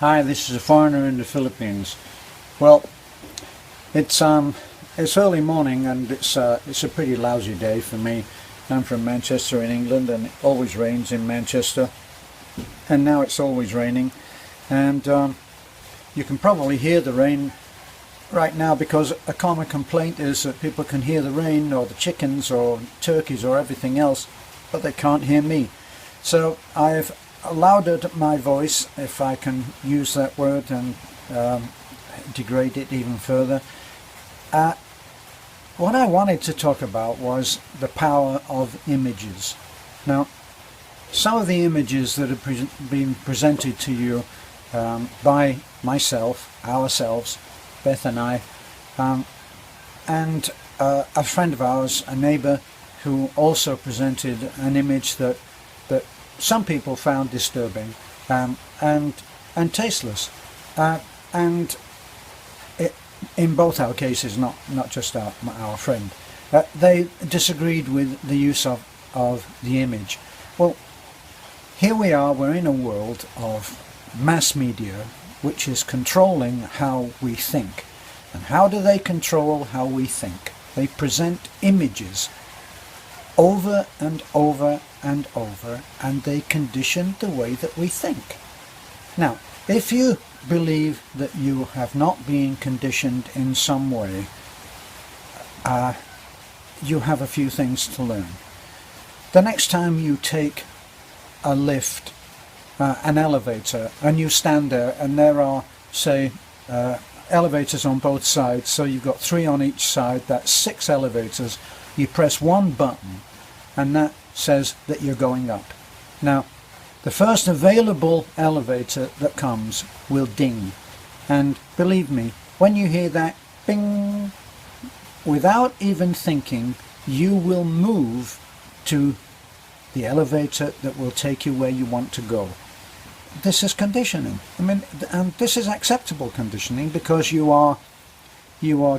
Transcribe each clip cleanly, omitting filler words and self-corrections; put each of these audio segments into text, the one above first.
Hi, this is a foreigner in the Philippines. Well, it's early morning and it's a pretty lousy day for me. I'm from Manchester in England, and it always rains in Manchester, and now it's always raining, and you can probably hear the rain right now, because a common complaint is that people can hear the rain or the chickens or turkeys or everything else, but they can't hear me. So I've loudered my voice, if I can use that word, and degrade it even further. What I wanted to talk about was the power of images. Now, some of the images that have been presented to you by myself, ourselves, Beth and I, and a friend of ours, a neighbour, who also presented an image that some people found disturbing and tasteless, and in both our cases, not just our friend, they disagreed with the use of the image. Well, here we are, we're in a world of mass media which is controlling how we think. And how do they control how we think? They present images over and over and over, and they condition the way that we think. Now, if you believe that you have not been conditioned in some way, you have a few things to learn. The next time you take a lift, an elevator, and you stand there and there are, say, elevators on both sides, so you've got 3 on each side, that's 6 elevators. You press one button and that says that you're going up. Now, the first available elevator that comes will ding, and believe me, when you hear that bing, without even thinking, you will move to the elevator that will take you where you want to go. This is conditioning. I mean, and this is acceptable conditioning, because you are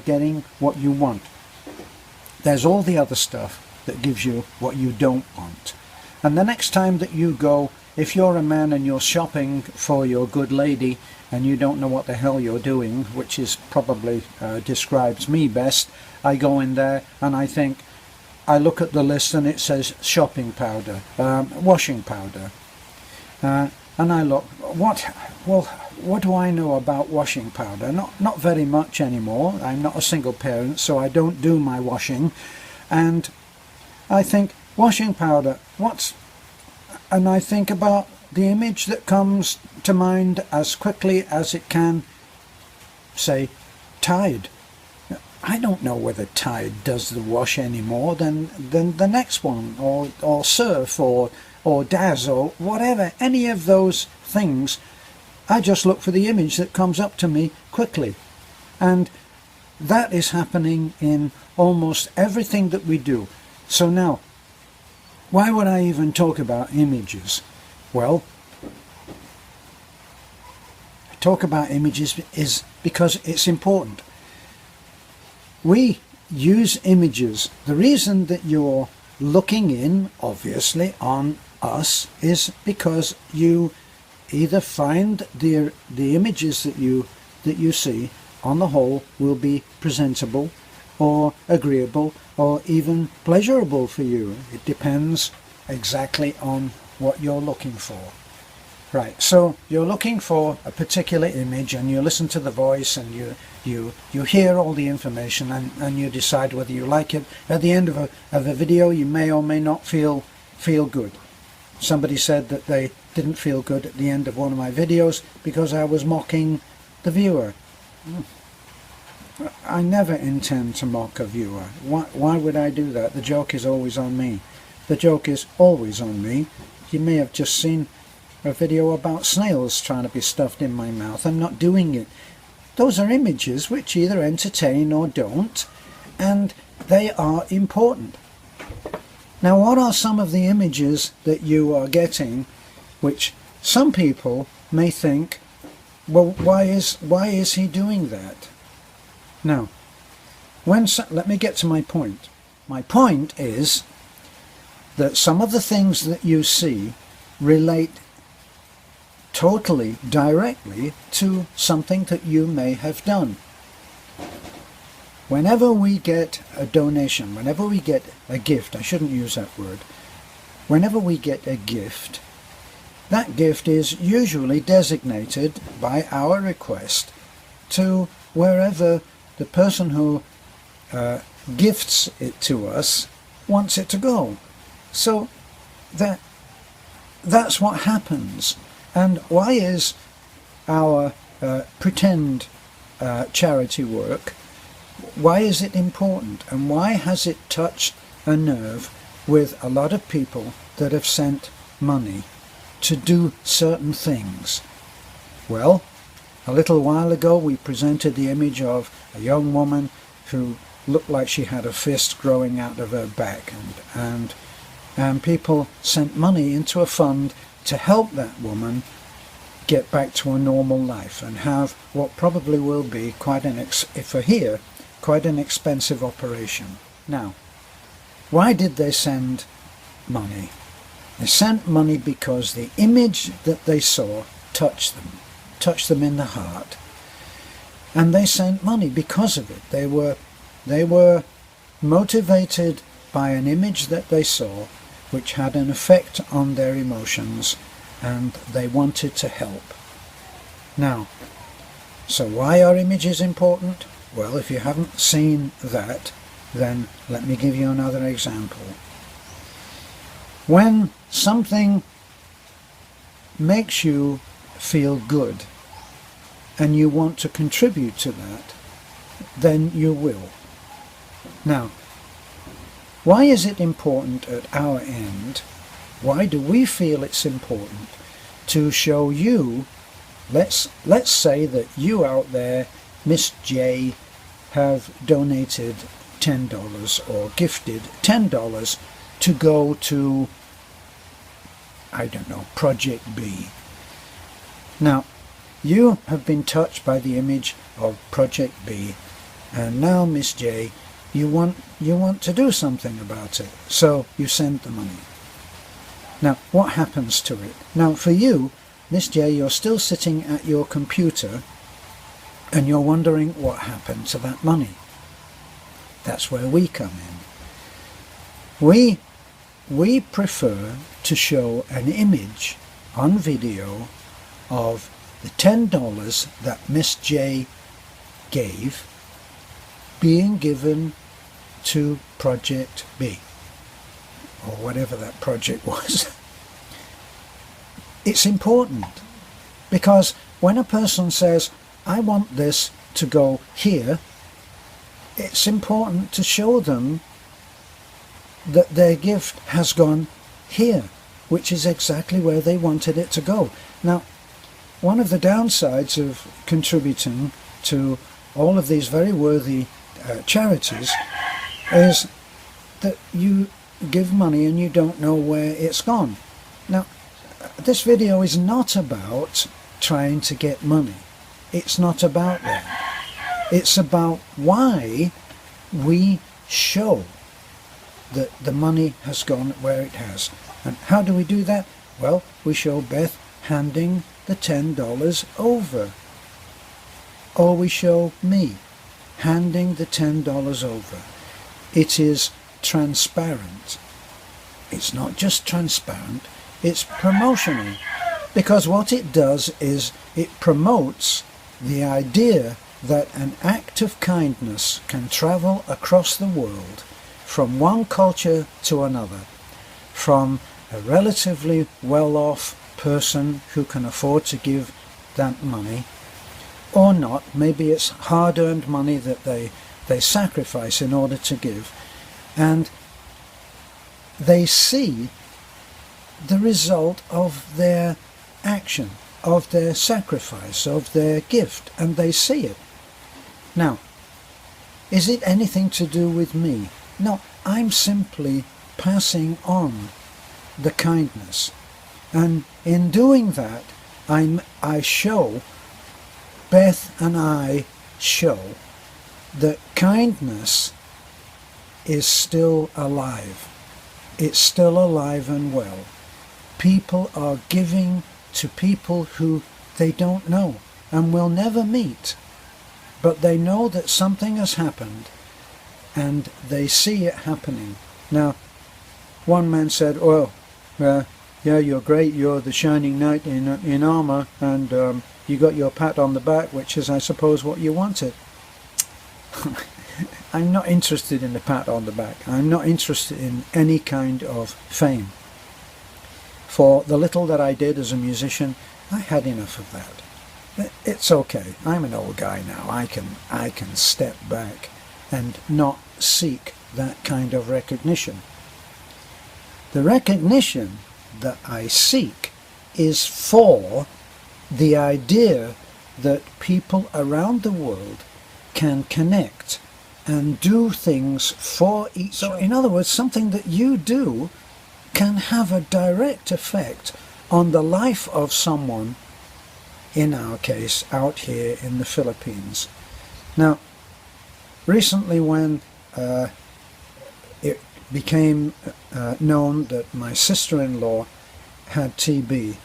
getting what you want. There's all the other stuff that gives you what you don't want. And the next time that you go, if you're a man and you're shopping for your good lady and you don't know what the hell you're doing, which is probably describes me best, I go in there and I look at the list and it says shopping powder, washing powder, and I look, what do I know about washing powder? Not very much anymore. I'm not a single parent, so I don't do my washing, and I think, washing powder, and I think about the image that comes to mind as quickly as it can, say, Tide. I don't know whether Tide does the wash any more than the next one, or Surf, or Daz, or whatever, any of those things. I just look for the image that comes up to me quickly. And that is happening in almost everything that we do. So now, why would I even talk about images? Well, I talk about images is because it's important. We use images. The reason that you're looking in, obviously, on us is because you either find the images that you see, on the whole, will be presentable or agreeable or even pleasurable for you. It depends exactly on what you're looking for. Right, so you're looking for a particular image, and you listen to the voice, and you hear all the information, and you decide whether you like it. At the end of a video, you may or may not feel good. Somebody said that they didn't feel good at the end of one of my videos because I was mocking the viewer. I never intend to mock a viewer. Why would I do that? The joke is always on me. The joke is always on me. You may have just seen a video about snails trying to be stuffed in my mouth. I'm not doing it. Those are images which either entertain or don't, and they are important. Now, what are some of the images that you are getting which some people may think, well, why is he doing that? Now, let me get to my point. My point is that some of the things that you see relate totally directly to something that you may have done. Whenever we get a donation, whenever we get a gift, I shouldn't use that word, whenever we get a gift, that gift is usually designated by our request to wherever the person who gifts it to us wants it to go. So that's what happens. And why is our pretend charity work, why is it important, and why has it touched a nerve with a lot of people that have sent money to do certain things? Well, a little while ago we presented the image of a young woman who looked like she had a fist growing out of her back, and people sent money into a fund to help that woman get back to a normal life and have what probably will be quite an expensive operation. Now, why did they send money? They sent money because the image that they saw touched them in the heart, and they sent money because of it. They were motivated by an image that they saw which had an effect on their emotions, and they wanted to help. Now, so why are images important? Well, if you haven't seen that, then let me give you another example. When something makes you feel good and you want to contribute to that, then you will. Now, why is it important at our end? Why do we feel it's important to show you, let's say that you out there, Miss J, have donated $10 or gifted $10 to go to, I don't know, Project B. Now, you have been touched by the image of Project B, and now, Miss J, you want to do something about it, so you send the money. Now, what happens to it? Now, for you, Miss J, you're still sitting at your computer and you're wondering what happened to that money. That's where we come in. We prefer to show an image on video of the $10 that Miss J gave being given to Project B, or whatever that project was. It's important because when a person says, I want this to go here, it's important to show them that their gift has gone here, which is exactly where they wanted it to go. Now, one of the downsides of contributing to all of these very worthy charities is that you give money and you don't know where it's gone. Now, this video is not about trying to get money. It's not about that. It's about why we show that the money has gone where it has. And how do we do that? Well, we show Beth handing the $10 over. Or we show me handing the $10 over. It is transparent. It's not just transparent, it's promotional. Because what it does is it promotes the idea that an act of kindness can travel across the world from one culture to another, from a relatively well-off person who can afford to give that money, or not. Maybe it's hard-earned money that they sacrifice in order to give, and they see the result of their action, of their sacrifice, of their gift, and they see it. Now, is it anything to do with me? No, I'm simply passing on the kindness, and in doing that I show, Beth and I show, that kindness is still alive. It's still alive and well. People are giving to people who they don't know and will never meet, but they know that something has happened and they see it happening. Now, one man said, well, yeah, you're great, you're the shining knight in armour, and you got your pat on the back, which is, I suppose, what you wanted. I'm not interested in the pat on the back. I'm not interested in any kind of fame. For the little that I did as a musician, I had enough of that. It's okay. I'm an old guy now. I can step back and not seek that kind of recognition. The recognition that I seek is for the idea that people around the world can connect and do things for each other. So, in other words, something that you do can have a direct effect on the life of someone, in our case, out here in the Philippines. Now, recently when it became known that my sister-in-law had TB,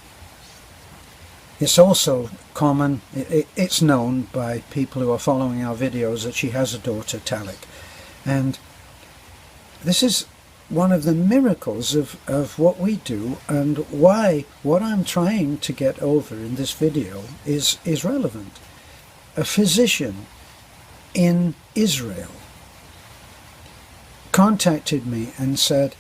it's also common, it's known by people who are following our videos that she has a daughter, Talik. And this is one of the miracles of what we do, and why what I'm trying to get over in this video is relevant. A physician in Israel contacted me and said,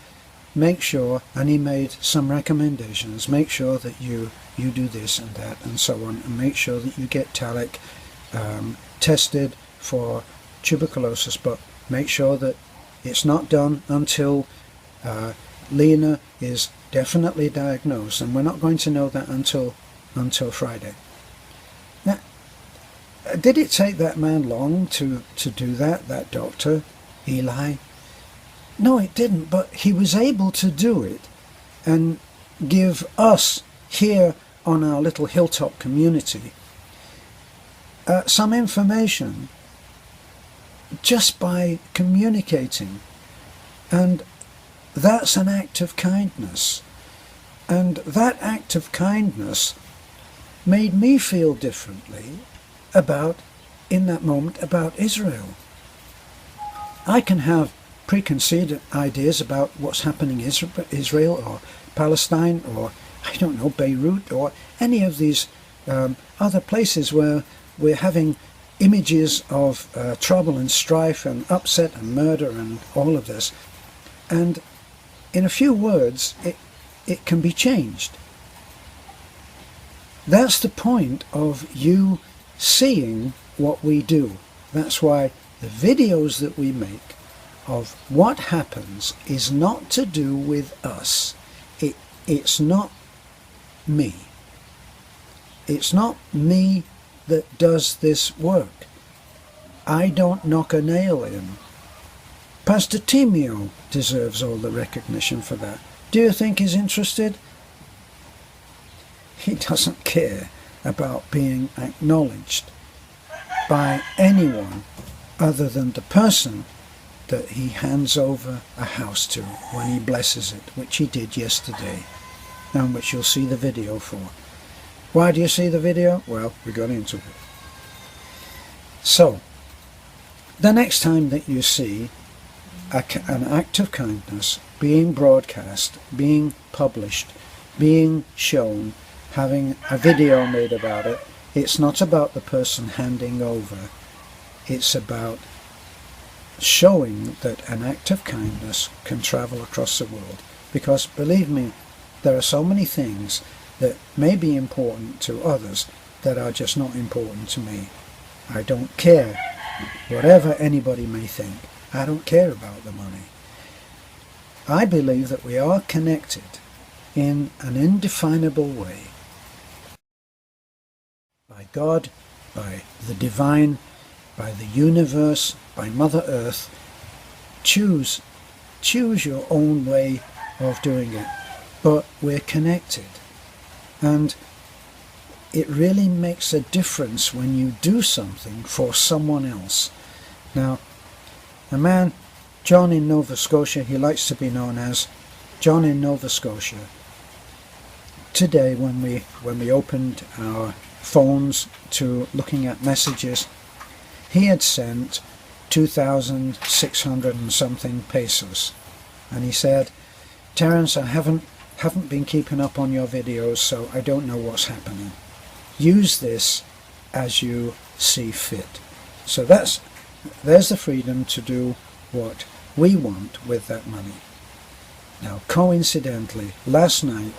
make sure, and he made some recommendations, make sure that you do this and that and so on, and make sure that you get Talik tested for tuberculosis, but make sure that it's not done until Lena is definitely diagnosed, and we're not going to know that until Friday. Now, did it take that man long to do that doctor, Eli? No, it didn't, but he was able to do it and give us here on our little hilltop community some information just by communicating. And that's an act of kindness. And that act of kindness made me feel differently in that moment, about Israel. I can have preconceived ideas about what's happening in Israel or Palestine, or I don't know, Beirut, or any of these other places where we're having images of trouble and strife and upset and murder and all of this. And in a few words, it can be changed. That's the point of you seeing what we do. That's why the videos that we make of what happens is not to do with us. It's not me. It's not me that does this work. I don't knock a nail in. Pastor Timio deserves all the recognition for that. Do you think he's interested? He doesn't care about being acknowledged by anyone other than the person that he hands over a house to when he blesses it, which he did yesterday, and which you'll see the video for. Why do you see the video? Well, we got into it. So, the next time that you see an act of kindness being broadcast, being published, being shown, having a video made about it, it's not about the person handing over. It's about showing that an act of kindness can travel across the world. Because, believe me, there are so many things that may be important to others that are just not important to me. I don't care. Whatever anybody may think, I don't care about the money. I believe that we are connected in an indefinable way by God, by the divine, by the universe, by Mother Earth. Choose your own way of doing it, but we're connected. And it really makes a difference when you do something for someone else. Now, a man, John in Nova Scotia, he likes to be known as John in Nova Scotia, today when we opened our phones to looking at messages, he had sent 2,600 and something pesos, and he said, "Terence, I haven't been keeping up on your videos, so I don't know what's happening. Use this as you see fit." So there's the freedom to do what we want with that money. Now, coincidentally, last night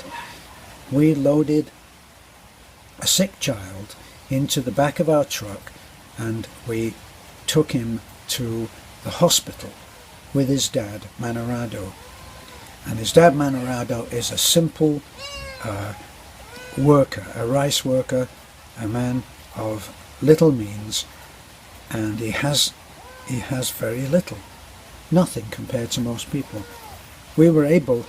we loaded a sick child into the back of our truck and we took him to the hospital with his dad, Manorado. And his dad, Manorado, is a simple worker, a rice worker, a man of little means, and he has very little, nothing compared to most people. We were able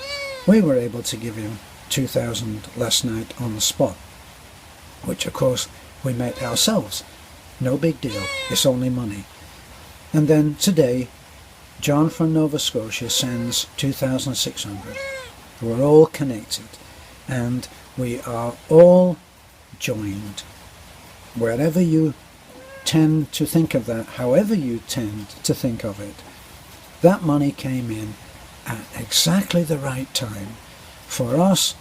to give him 2,000 last night on the spot, which of course we met ourselves. No big deal, it's only money. And then today, John from Nova Scotia sends 2,600. We're all connected, and we are all joined. Wherever you tend to think of that, however you tend to think of it, that money came in at exactly the right time for us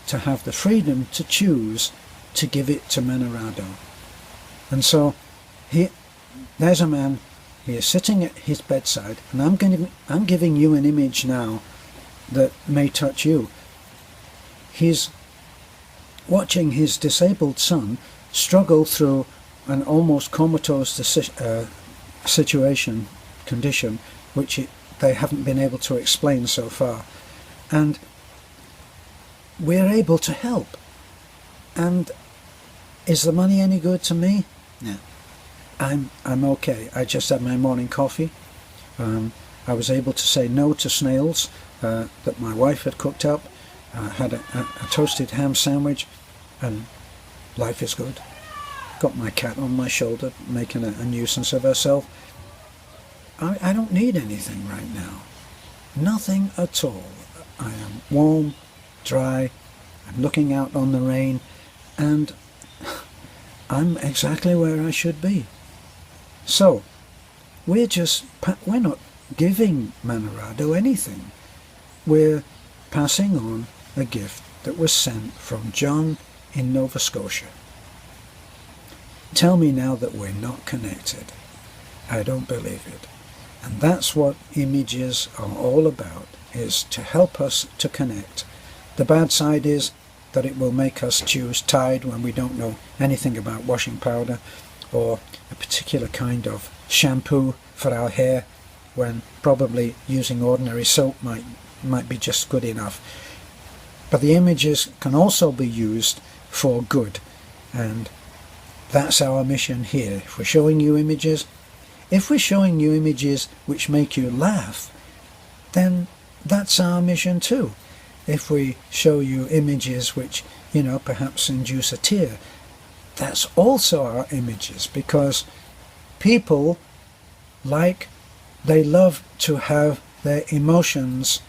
to have the freedom to choose to give it to Manorado. And so there's a man, he is sitting at his bedside, and I'm giving you an image now that may touch you. He's watching his disabled son struggle through an almost comatose condition, which they haven't been able to explain so far. And we're able to help. And is the money any good to me? No. I'm okay. I just had my morning coffee. I was able to say no to snails that my wife had cooked up. Had a toasted ham sandwich, and life is good. Got my cat on my shoulder making a nuisance of herself. I don't need anything right now. Nothing at all. I am warm, dry, I'm looking out on the rain, and I'm exactly where I should be. So, we're not giving Manorado anything. We're passing on a gift that was sent from John in Nova Scotia. Tell me now that we're not connected. I don't believe it. And that's what images are all about, is to help us to connect. The bad side is that it will make us choose Tide when we don't know anything about washing powder, or a particular kind of shampoo for our hair, when probably using ordinary soap might be just good enough. But the images can also be used for good, and that's our mission here. If we're showing you images which make you laugh, then that's our mission too. If we show you images which, perhaps induce a tear, that's also our images, because people they love to have their emotions